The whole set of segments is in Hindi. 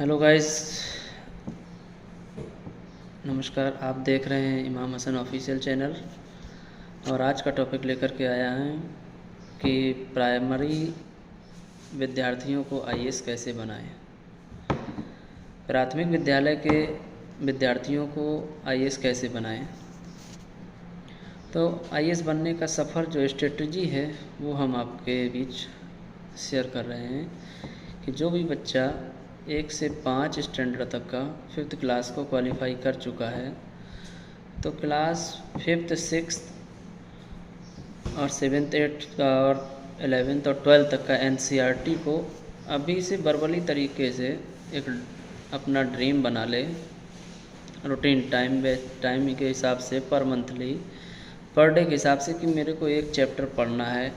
हेलो गाइस, नमस्कार। आप देख रहे हैं इमाम हसन ऑफिशियल चैनल। और आज का टॉपिक लेकर के आया है कि प्राइमरी विद्यार्थियों को आईएएस कैसे बनाएं। प्राथमिक विद्यालय के विद्यार्थियों को आईएएस कैसे बनाएं। तो आईएएस बनने का सफ़र जो स्ट्रेटजी है वो हम आपके बीच शेयर कर रहे हैं कि जो भी बच्चा 1 से 5 स्टैंडर्ड तक का 5th क्लास को क्वालिफाई कर चुका है तो क्लास 5th 6th और 7th 8th का और 11th और 12th तक का एनसीईआरटी को अभी से वर्बली तरीके से एक अपना ड्रीम बना ले। रूटीन टाइम के हिसाब से पर मंथली पर डे के हिसाब से कि मेरे को एक चैप्टर पढ़ना है।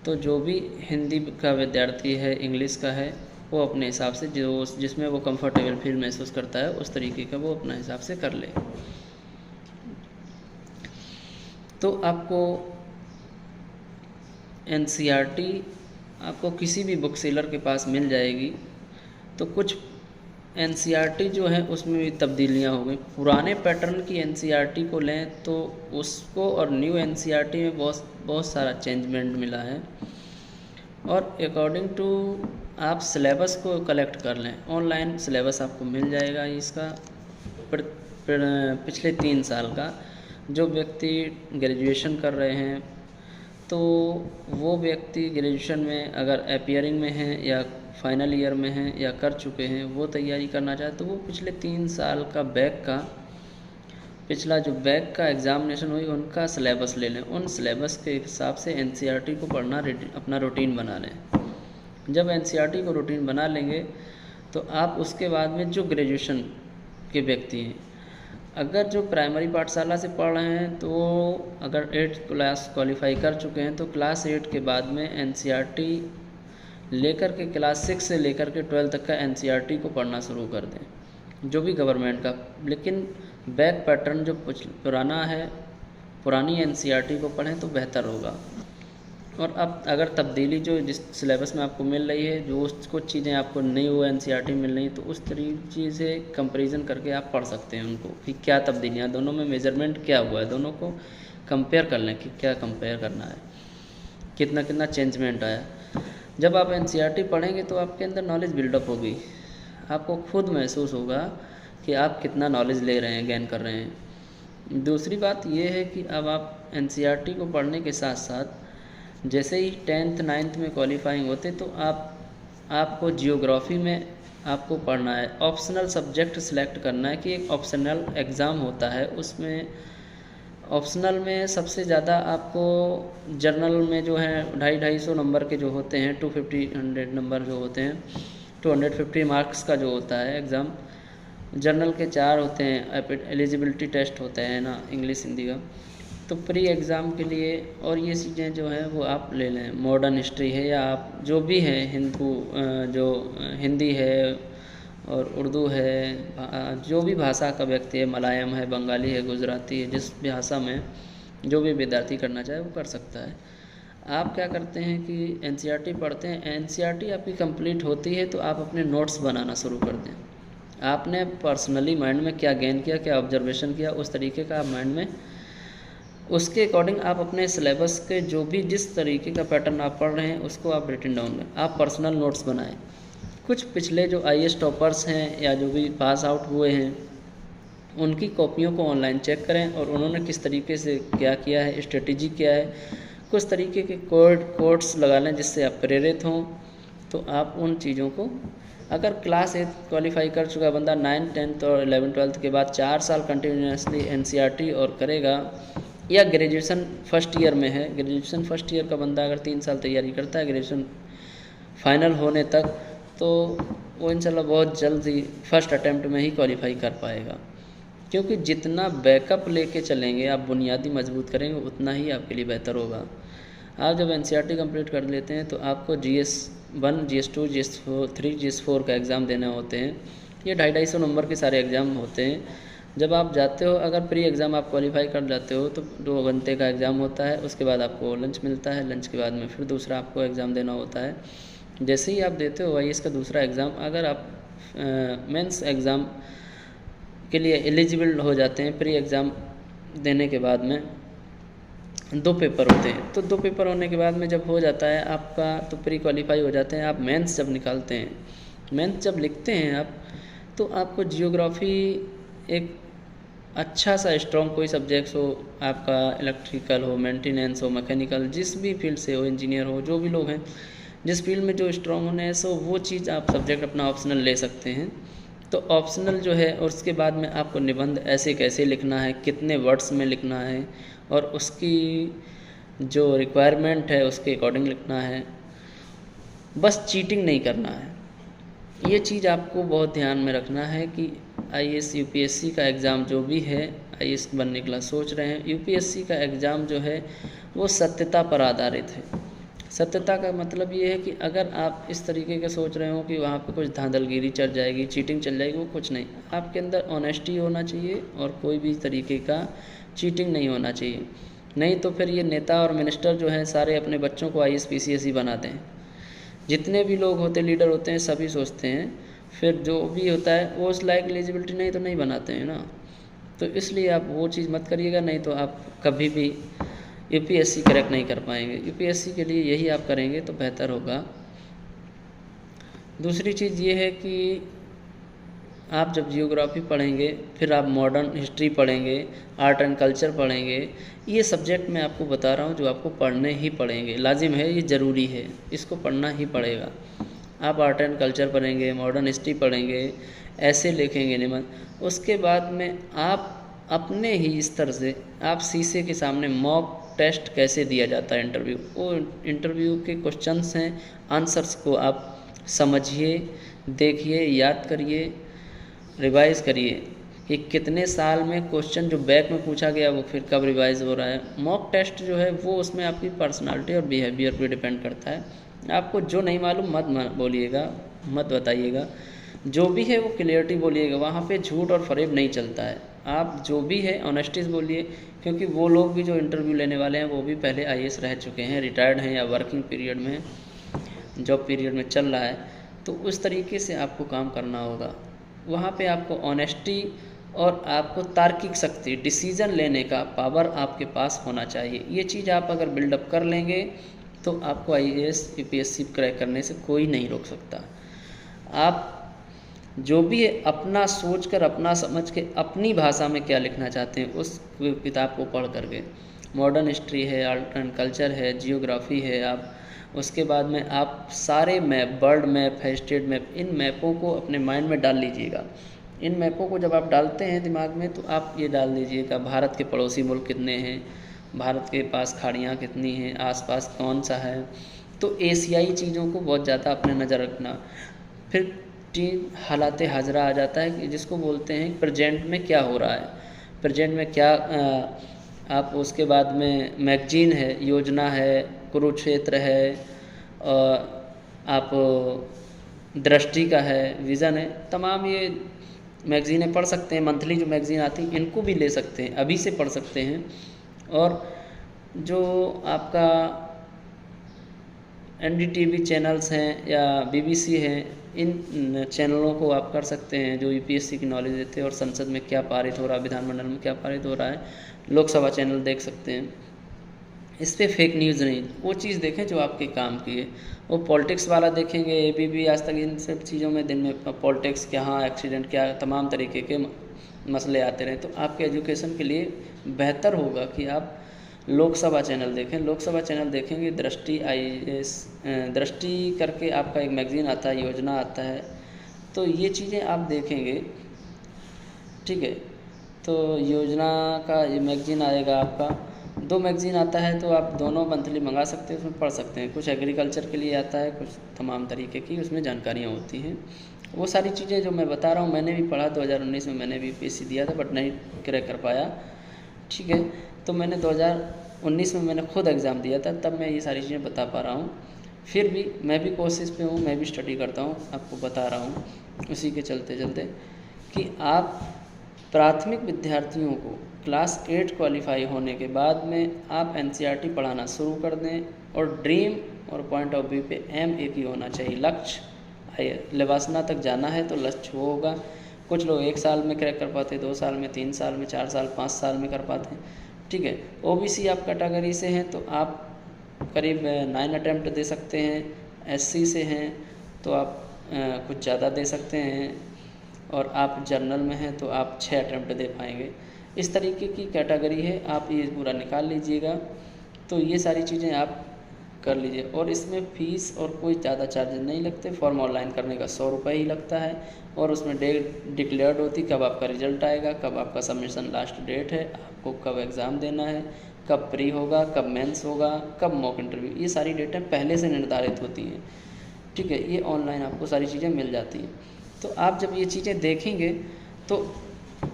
तो जो भी हिंदी का विद्यार्थी है, इंग्लिश का है, वो अपने हिसाब से जो जिसमें वो कंफर्टेबल फील महसूस करता है उस तरीके का वो अपने हिसाब से कर ले। तो आपको एनसीईआरटी आपको किसी भी बुक सेलर के पास मिल जाएगी। तो कुछ एनसीईआरटी जो है उसमें भी तब्दीलियाँ हो गई। पुराने पैटर्न की एनसीईआरटी को लें तो उसको और न्यू एनसीईआरटी में बहुत सारा चेंजमेंट मिला है। और अकॉर्डिंग टू आप सिलेबस को कलेक्ट कर लें, ऑनलाइन सिलेबस आपको मिल जाएगा इसका पिछले 3 साल का। जो व्यक्ति ग्रेजुएशन कर रहे हैं तो वो व्यक्ति ग्रेजुएशन में अगर अपीयरिंग में हैं या फाइनल ईयर में हैं या कर चुके हैं, वो तैयारी करना चाहे तो वो पिछले 3 साल का पिछला जो बैक का एग्ज़ामिनेशन हुई उनका सिलेबस ले लें। उन सिलेबस के हिसाब से एनसीईआरटी को पढ़ना अपना रूटीन बना लें। जब एनसीईआरटी को रूटीन बना लेंगे तो आप उसके बाद में जो ग्रेजुएशन के व्यक्ति हैं, अगर जो प्राइमरी पाठशाला से पढ़ रहे हैं तो अगर 8th क्लास क्वालिफाई कर चुके हैं तो क्लास 8 के बाद में एनसीईआरटी लेकर के क्लास 6 से लेकर के 12 तक का एनसीईआरटी को पढ़ना शुरू कर दें, जो भी गवर्नमेंट का। लेकिन बैक पैटर्न जो पुराना है, पुरानी एनसीईआरटी को पढ़ें तो बेहतर होगा। और अब अगर तब्दीली जो जिस सिलेबस में आपको मिल रही है, जो कुछ चीज़ें आपको नई वो एनसीईआरटी मिल रही तो उस तरीके से कंपैरिजन करके आप पढ़ सकते हैं उनको कि क्या तब्दीलियाँ, दोनों में मेजरमेंट क्या हुआ है, दोनों को कंपेयर कर लें कि क्या कंपेयर करना है, कितना कितना चेंजमेंट आया। जब आप एनसीईआरटी पढ़ेंगे तो आपके अंदर नॉलेज बिल्डअप होगी, आपको खुद महसूस होगा कि आप कितना नॉलेज ले रहे हैं, गेन कर रहे हैं। दूसरी बात ये है कि अब आप एनसीईआरटी को पढ़ने के साथ साथ जैसे ही 10th 9th में क्वालिफाइंग होते तो आपको जियोग्राफी में आपको पढ़ना है। ऑप्शनल सब्जेक्ट सिलेक्ट करना है कि एक ऑप्शनल एग्ज़ाम होता है, उसमें ऑप्शनल में सबसे ज़्यादा आपको जर्नल में जो है 250 नंबर के जो होते हैं, 250 नंबर जो होते हैं, 250 मार्क्स का जो होता है एग्ज़ाम। जर्नल के 4 होते हैं, एलिजिबिलिटी टेस्ट होता है ना, इंग्लिश हिंदी का। तो प्री एग्ज़ाम के लिए और ये चीज़ें जो हैं वो आप ले लें। मॉडर्न हिस्ट्री है या आप जो भी है, जो हिंदी है और उर्दू है, जो भी भाषा का व्यक्ति है, मलयालम है, बंगाली है, गुजराती है, जिस भाषा में जो भी विद्यार्थी करना चाहे वो कर सकता है। आप क्या करते हैं कि एनसीईआरटी पढ़ते हैं, एनसीईआरटी आपकी कंप्लीट होती है तो आप अपने नोट्स बनाना शुरू कर दें। आपने पर्सनली माइंड में क्या गेन किया, क्या ऑब्जर्वेशन किया, उस तरीके का आप माइंड में उसके अकॉर्डिंग आप अपने सिलेबस के जो भी जिस तरीके का पैटर्न आप पढ़ रहे हैं उसको आप रिटन डाउन करें, आप पर्सनल नोट्स बनाएं। कुछ पिछले जो आईएएस टॉपर्स हैं या जो भी पास आउट हुए हैं उनकी कॉपियों को ऑनलाइन चेक करें और उन्होंने किस तरीके से क्या किया है, स्ट्रेटजी क्या है। कुछ तरीके के कोट्स लगा लें जिससे आप प्रेरित हों। तो आप उन चीज़ों को, अगर क्लास 8 क्वालिफाई कर चुका बंदा 9th 10th और 11th 12th के बाद 4 साल कंटिन्यूसली एनसीईआरटी और करेगा, या ग्रेजुएशन फर्स्ट ईयर में है, ग्रेजुएशन फर्स्ट ईयर का बंदा अगर 3 साल तैयारी करता है ग्रेजुएशन फाइनल होने तक, तो वो इंशाल्लाह बहुत जल्द ही फर्स्ट अटेम्प्ट में ही क्वालिफाई कर पाएगा। क्योंकि जितना बैकअप लेके चलेंगे, आप बुनियादी मजबूत करेंगे, उतना ही आपके लिए बेहतर होगा। आप जब एनसीईआरटी कंप्लीट कर लेते हैं तो आपको GS1 GS2 GS3 GS4 का एग्ज़ाम देने होते हैं। ये 250 नंबर के सारे एग्ज़ाम होते हैं। जब आप जाते हो, अगर प्री एग्ज़ाम आप क्वालिफाई कर जाते हो तो 2 घंटे का एग्ज़ाम होता है, उसके बाद आपको लंच मिलता है, लंच के बाद में फिर दूसरा आपको एग्ज़ाम देना होता है। जैसे ही आप देते हो आईएएस का दूसरा एग्ज़ाम, अगर आप मेंस एग्ज़ाम के लिए एलिजिबल हो जाते हैं। प्री एग्ज़ाम देने के बाद में 2 पेपर होते हैं, तो 2 पेपर होने के बाद में जब हो जाता है आपका तो प्री क्वालिफाई हो जाते हैं। आप मेंस जब निकालते हैं, मेंस जब लिखते हैं आप, तो आपको जियोग्राफी एक अच्छा सा स्ट्रॉन्ग कोई सब्जेक्ट्स हो, आपका इलेक्ट्रिकल हो, मेंटेनेंस हो, मैकेनिकल, जिस भी फील्ड से हो, इंजीनियर हो, जो भी लोग हैं जिस फील्ड में जो स्ट्रॉन्ग होने हैं, सो वो चीज़ आप सब्जेक्ट अपना ऑप्शनल ले सकते हैं। तो ऑप्शनल जो है, और उसके बाद में आपको निबंध ऐसे कैसे लिखना है, कितने वर्ड्स में लिखना है, और उसकी जो रिक्वायरमेंट है उसके अकॉर्डिंग लिखना है। बस चीटिंग नहीं करना है, ये चीज़ आपको बहुत ध्यान में रखना है कि आईएएस यूपीएससी का एग्ज़ाम जो भी है, आईएएस बनने के लिए सोच रहे हैं, यूपीएससी का एग्ज़ाम जो है वो सत्यता पर आधारित है। सत्यता का मतलब ये है कि अगर आप इस तरीके का सोच रहे हो कि वहाँ पे कुछ धांधलगिरी चल जाएगी, चीटिंग चल जाएगी, वो कुछ नहीं। आपके अंदर ऑनेस्टी होना चाहिए और कोई भी तरीके का चीटिंग नहीं होना चाहिए। नहीं तो फिर ये नेता और मिनिस्टर जो हैं सारे अपने बच्चों को आईएएस पीसीएस ही बनाते हैं। जितने भी लोग होते, लीडर होते हैं, सभी सोचते हैं फिर जो भी होता है वो उस लायक एलिजिबिलिटी नहीं तो नहीं बनाते हैं ना। तो इसलिए आप वो चीज़ मत करिएगा, नहीं तो आप कभी भी यूपीएससी क्रैक नहीं कर पाएंगे। यूपीएससी के लिए यही आप करेंगे तो बेहतर होगा। दूसरी चीज़ ये है कि आप जब जियोग्राफी पढ़ेंगे, फिर आप मॉडर्न हिस्ट्री पढ़ेंगे, आर्ट एंड कल्चर पढ़ेंगे, ये सब्जेक्ट मैं आपको बता रहा हूँ जो आपको पढ़ने ही पड़ेंगे, लाजिम है, ये ज़रूरी है, इसको पढ़ना ही पड़ेगा। आप आर्ट एंड कल्चर पढ़ेंगे, मॉडर्न हिस्ट्री पढ़ेंगे, ऐसे लिखेंगे निबंध, उसके बाद में आप अपने ही स्तर से आप शीशे के सामने मॉक टेस्ट कैसे दिया जाता है इंटरव्यू, वो इंटरव्यू के क्वेश्चंस हैं, आंसर्स को आप समझिए, देखिए, याद करिए, रिवाइज़ करिए कि कितने साल में क्वेश्चन जो बैक में पूछा गया वो फिर कब रिवाइज़ हो रहा है। मॉक टेस्ट जो है वो उसमें आपकी पर्सनालिटी और बिहेवियर पे डिपेंड करता है। आपको जो नहीं मालूम मत बोलिएगा, मत बताइएगा, जो भी है वो क्लियरिटी बोलिएगा, वहाँ पे झूठ और फरेब नहीं चलता है। आप जो भी है ऑनेस्टी से बोलिए, क्योंकि वो लोग भी जो इंटरव्यू लेने वाले हैं वो भी पहले आईएएस रह चुके हैं, रिटायर्ड हैं या वर्किंग पीरियड में, जॉब पीरियड में चल रहा है, तो उस तरीके से आपको काम करना होगा। वहाँ पे आपको ऑनेस्टी और आपको तार्किक शक्ति, डिसीज़न लेने का पावर आपके पास होना चाहिए। ये चीज़ आप अगर बिल्डअप कर लेंगे तो आपको आईएएस यूपीएससी क्रैक करने से कोई नहीं रोक सकता। आप जो भी है अपना सोच कर, अपना समझ के, अपनी भाषा में क्या लिखना चाहते हैं उस किताब को पढ़ करके, मॉडर्न हिस्ट्री है, आर्ट एंड कल्चर है, जियोग्राफी है, आप उसके बाद में आप सारे मैप, वर्ल्ड मैप है, स्टेट मैप, इन मैपों को अपने माइंड में डाल लीजिएगा। इन मैपों को जब आप डालते हैं दिमाग में, तो आप ये डाल दीजिएगा भारत के पड़ोसी मुल्क कितने हैं, भारत के पास खाड़ियाँ कितनी हैं, आसपास कौन सा है। तो एशियाई चीज़ों को बहुत ज़्यादा अपने नज़र रखना। फिर तीन हालाते हाजरा आ जाता है कि जिसको बोलते हैं प्रेजेंट में क्या हो रहा है, प्रेजेंट में क्या आप उसके बाद में मैगजीन है, योजना है, कुरुक्षेत्र है, आप दृष्टि का है, विज़न है, तमाम ये मैगज़ीनें पढ़ सकते हैं। मंथली जो मैगज़ीन आती हैं इनको भी ले सकते हैं, अभी से पढ़ सकते हैं। और जो आपका एनडीटीवी चैनल्स हैं या बीबीसी हैं, इन चैनलों को आप कर सकते हैं जो यूपीएससी की नॉलेज देते हैं, और संसद में क्या पारित हो रहा है, विधानमंडल में क्या पारित हो रहा है, लोकसभा चैनल देख सकते हैं। इस पर फेक न्यूज़ नहीं, वो चीज़ देखें जो आपके काम की है। वो पॉलिटिक्स वाला देखेंगे, एबीपी आज तक, इन सब चीज़ों में दिन में पॉलिटिक्स क्या, हाँ एक्सीडेंट क्या, तमाम तरीके के मसले आते रहे, तो आपके एजुकेशन के लिए बेहतर होगा कि आप लोकसभा चैनल देखें। लोकसभा चैनल देखेंगे, दृष्टि आईएएस, दृष्टि करके आपका एक मैगज़ीन आता है, योजना आता है, तो ये चीज़ें आप देखेंगे, ठीक है। तो योजना का ये मैगज़ीन आएगा आपका, 2 मैगज़ीन आता है, तो आप दोनों मंथली मंगा सकते हैं, उसमें पढ़ सकते हैं। कुछ एग्रीकल्चर के लिए आता है, कुछ तमाम तरीके की उसमें जानकारियाँ होती हैं। वो सारी चीज़ें जो मैं बता रहा हूँ मैंने भी पढ़ा, 2019 में मैंने भी यूपीएससी दिया था, बट नहीं क्रैक कर पाया, ठीक है। तो मैंने 2019 में मैंने खुद एग्ज़ाम दिया था, तब मैं ये सारी चीज़ें बता पा रहा हूँ। फिर भी मैं भी कोशिश पे हूँ, मैं भी स्टडी करता हूँ, आपको बता रहा हूँ उसी के चलते चलते कि आप प्राथमिक विद्यार्थियों को क्लास 8 क्वालिफाई होने के बाद में आप एनसीईआरटी पढ़ाना शुरू कर दें। और ड्रीम और पॉइंट ऑफ व्यू पे एम एक ही होना चाहिए, लक्ष्य लेवासना तक जाना है तो लक्ष्य वो होगा। कुछ लोग 1 साल में क्रैक कर पाते हैं, 2 साल में, 3 साल में, 4 साल, 5 साल में कर पाते हैं। ठीक है, ओबीसी आप कैटेगरी से हैं तो आप करीब 9 अटैम्प्ट दे सकते हैं। एससी से हैं तो आप कुछ ज़्यादा दे सकते हैं, और आप जर्नल में हैं तो आप 6 अटैम्प्ट दे पाएंगे। इस तरीके की कैटेगरी है, आप ये पूरा निकाल लीजिएगा। तो ये सारी चीज़ें आप कर लीजिए, और इसमें फ़ीस और कोई ज़्यादा चार्जेस नहीं लगते। फॉर्म ऑनलाइन करने का 100 रुपये ही लगता है, और उसमें डेट डिक्लेयर्ड होती कब आपका रिज़ल्ट आएगा, कब आपका सबमिशन लास्ट डेट है, आपको कब एग्ज़ाम देना है, कब प्री होगा, कब मेंस होगा, कब मॉक इंटरव्यू, ये सारी डेटें पहले से निर्धारित होती हैं। ठीक है, ये ऑनलाइन आपको सारी चीज़ें मिल जाती हैं। तो आप जब ये चीज़ें देखेंगे तो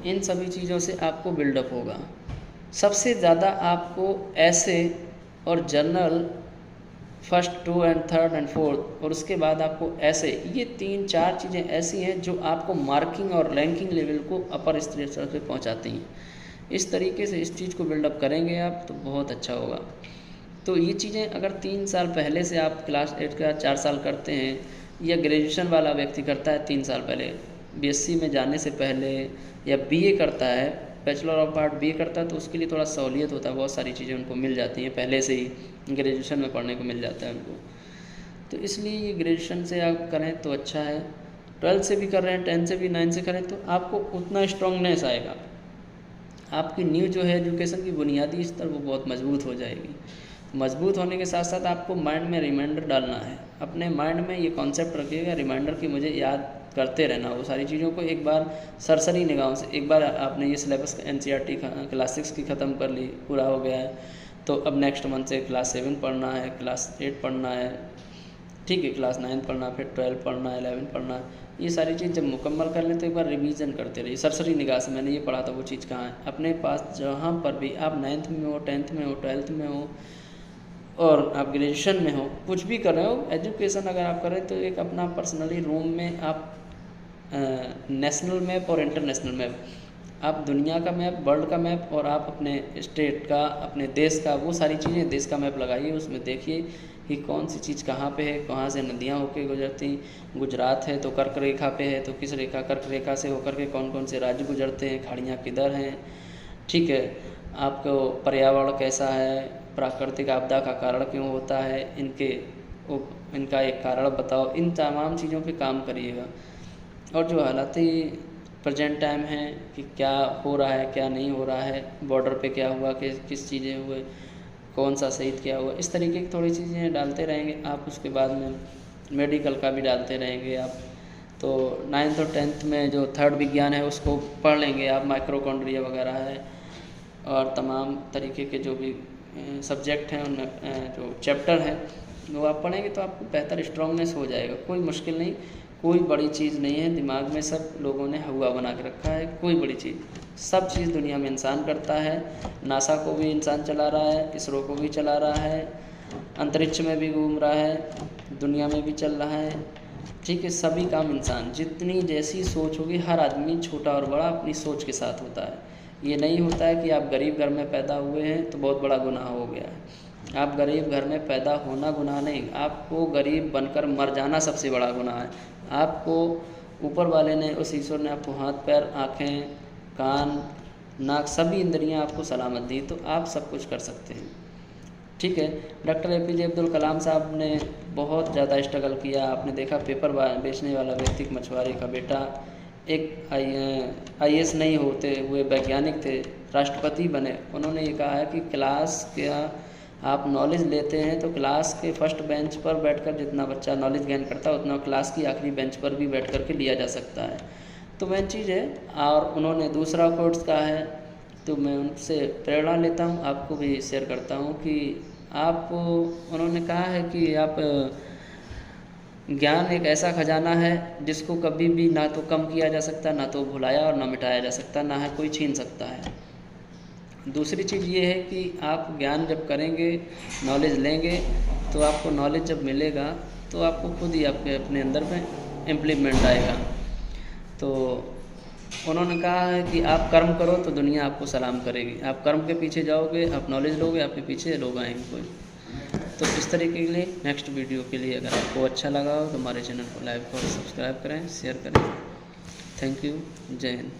इन सभी चीज़ों से आपको बिल्डअप होगा। सबसे ज़्यादा आपको ऐसे और जर्नल फर्स्ट, 2 एंड 3 एंड 4, और उसके बाद आपको ऐसे, ये 3-4 चीज़ें ऐसी हैं जो आपको मार्किंग और रैंकिंग लेवल को अपर स्तर पे पहुंचाती हैं। इस तरीके से इस चीज़ को बिल्डअप करेंगे आप तो बहुत अच्छा होगा। तो ये चीज़ें अगर 3 साल पहले से आप क्लास 8 का 4 साल करते हैं, या ग्रेजुएशन वाला व्यक्ति करता है 3 साल पहले, बीएससी में जाने से पहले, या बीए करता है, बैचलर ऑफ आर्ट बीए करता है, तो उसके लिए थोड़ा सहूलियत होता है, बहुत सारी चीज़ें उनको मिल जाती हैं, पहले से ही ग्रेजुएशन में पढ़ने को मिल जाता है उनको। तो इसलिए ये ग्रेजुएशन से आप करें तो अच्छा है। 12th से भी कर रहे हैं, 10th से भी, 9th से करें तो आपको उतना स्ट्रांगनेस आएगा। आपकी न्यू जो है एजुकेशन की बुनियादी स्तर वो बहुत मजबूत हो जाएगी। मजबूत होने के साथ साथ आपको माइंड में रिमाइंडर डालना है। अपने माइंड में ये कॉन्सेप्ट रखिएगा रिमाइंडर की, मुझे याद करते रहना वो सारी चीज़ों को। एक बार सरसरी निगाहों से, एक बार आपने ये सिलेबस एनसीईआरटी क्लास 6 की ख़त्म कर ली, पूरा हो गया है, तो अब नेक्स्ट मंथ से क्लास 7 पढ़ना है, क्लास 8 पढ़ना है, ठीक है, क्लास 9 पढ़ना, फिर 12 पढ़ना, 11 पढ़ना। ये सारी चीज़ जब मुकम्मल कर लें तो एक बार रिवीजन करते रहिए सरसरी निगाह से, मैंने ये पढ़ा था वो चीज़ कहाँ है अपने पास। जहाँ पर भी आप 9th में हो, 10th में हो, 12th में हो, और आप ग्रेजुएशन में हो, कुछ भी कर रहे हो, एजुकेशन अगर आप करें तो एक अपना पर्सनली रूम में आप नेशनल मैप और इंटरनेशनल मैप, आप दुनिया का मैप, वर्ल्ड का मैप, और आप अपने स्टेट का, अपने देश का, वो सारी चीज़ें देश का मैप लगाइए, उसमें देखिए कि कौन सी चीज़ कहाँ पे है, कहाँ से नदियाँ होके गुजरती। गुजरात है तो कर्क रेखा पे है, तो किस रेखा, कर्क रेखा से होकर के कौन कौन से राज्य गुजरते हैं, खाड़ियाँ किधर हैं। ठीक है, आपको पर्यावरण कैसा है, प्राकृतिक आपदा का कारण क्यों होता है, इनका एक कारण बताओ। इन तमाम चीज़ों पे काम करिएगा। और जो हालाती प्रेजेंट टाइम है कि क्या हो रहा है, क्या नहीं हो रहा है, बॉर्डर पे क्या हुआ, किस चीज़ें हुए, कौन सा शहीद क्या हुआ, इस तरीके की थोड़ी चीज़ें डालते रहेंगे आप। उसके बाद में मेडिकल का भी डालते रहेंगे आप। तो 9th और 10th में जो 3rd विज्ञान है उसको पढ़ लेंगे आप, माइक्रोकॉन्ड्रिया वगैरह है, और तमाम तरीके के जो भी सब्जेक्ट हैं उनमें जो चैप्टर हैं वो आप पढ़ेंगे तो आपको बेहतर स्ट्रांगनेस हो जाएगा। कोई मुश्किल नहीं, कोई बड़ी चीज़ नहीं है, दिमाग में सब लोगों ने हुआ बना के रखा है। कोई बड़ी चीज़, सब चीज़ दुनिया में इंसान करता है। नासा को भी इंसान चला रहा है, इसरो को भी चला रहा है, अंतरिक्ष में भी घूम रहा है, दुनिया में भी चल रहा है। ठीक है, सभी काम इंसान, जितनी जैसी सोच होगी, हर आदमी छोटा और बड़ा अपनी सोच के साथ होता है। ये नहीं होता है कि आप गरीब घर में पैदा हुए हैं तो बहुत बड़ा गुनाह हो गया है। आप गरीब घर में पैदा होना गुनाह नहीं, आपको गरीब बनकर मर जाना सबसे बड़ा गुनाह है। आपको ऊपर वाले ने, उस ईश्वर ने आपको हाथ पैर, आँखें, कान, नाक, सभी इंद्रियां आपको सलामत दी, तो आप सब कुछ कर सकते हैं। ठीक है, डॉक्टर एपीजे अब्दुल कलाम साहब ने बहुत ज़्यादा स्ट्रगल किया। आपने देखा पेपर बेचने वाला व्यक्ति, मछुआरे का बेटा, एक आईएएस नहीं होते हुए वैज्ञानिक थे, राष्ट्रपति बने। उन्होंने ये कहा है कि क्लास क्या आप नॉलेज लेते हैं तो क्लास के फर्स्ट बेंच पर बैठकर जितना बच्चा नॉलेज गेन करता है उतना क्लास की आखिरी बेंच पर भी बैठ कर के लिया जा सकता है। तो मेन चीज़ है। और उन्होंने दूसरा कोर्स कहा है, तो मैं उनसे प्रेरणा लेता हूँ, आपको भी शेयर करता हूँ कि आप, उन्होंने कहा है कि आप, ज्ञान एक ऐसा खजाना है जिसको कभी भी ना तो कम किया जा सकता, ना तो भुलाया और ना मिटाया जा सकता, ना है कोई छीन सकता है। दूसरी चीज़ ये है कि आप ज्ञान जब करेंगे, नॉलेज लेंगे, तो आपको नॉलेज जब मिलेगा तो आपको खुद ही आपके अपने अंदर में इम्प्लीमेंट आएगा। तो उन्होंने कहा है कि आप कर्म करो तो दुनिया आपको सलाम करेगी। आप कर्म के पीछे जाओगे, आप नॉलेज लोगे, आपके पीछे लोग आएंगे कोई। तो इस तरीके के लिए नेक्स्ट वीडियो के लिए अगर आपको अच्छा लगा हो तो हमारे चैनल को लाइक और सब्सक्राइब करें, शेयर करें। Thank you. जय हिंद।